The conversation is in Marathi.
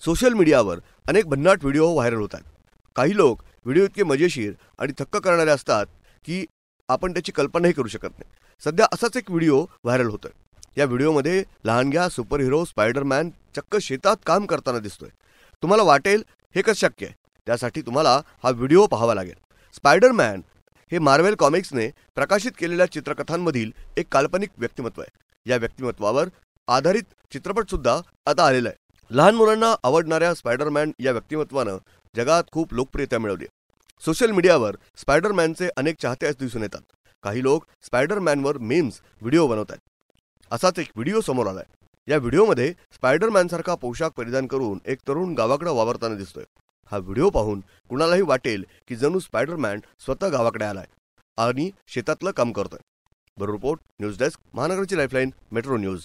सोशल मीडियावर अनेक भन्नाट व्हिडिओ व्हायरल होत आहेत. काही लोक व्हिडिओ इतके मजेशीर आणि थक्क करणारे असतात की आपण त्याची कल्पनाही करू शकत नाही. सध्या असाच एक व्हिडिओ व्हायरल होतोय. या व्हिडिओमध्ये लहानग्या सुपर हिरो स्पायडरमॅन चक्क शेतात काम करताना दिसतोय. तुम्हाला वाटेल हे कसं शक्य आहे? त्यासाठी तुम्हाला हा व्हिडिओ पाहावा लागेल. स्पायडरमॅन हे मार्वेल कॉमिक्सने प्रकाशित केलेल्या चित्रकथांमधील एक काल्पनिक व्यक्तिमत्व आहे. या व्यक्तिमत्वावर आधारित चित्रपटसुद्धा आता आलेला आहे. लहान मुलांना आवडणाऱ्या स्पायडरमॅन या व्यक्तिमत्वानं जगात खूप लोकप्रियता मिळवली आहे. सोशल मीडियावर स्पायडरमॅनचे अनेक चाहते दिसून येतात. काही लोक स्पायडरमॅनवर मीम्स व्हिडिओ बनवत आहेत. असाच एक व्हिडिओ समोर आलाय. या व्हिडिओमध्ये स्पायडरमॅनसारखा पोशाख परिधान करून एक तरुण गावाकडे वावरताना दिसतोय. हा व्हिडिओ पाहून कुणालाही वाटेल की जणू स्पायडरमॅन स्वतः गावाकडे आलाय आणि शेतातलं काम करतोय. ब्युरो रिपोर्ट, न्यूज डेस्क, महानगरची लाईफलाईन, मेट्रो न्यूज.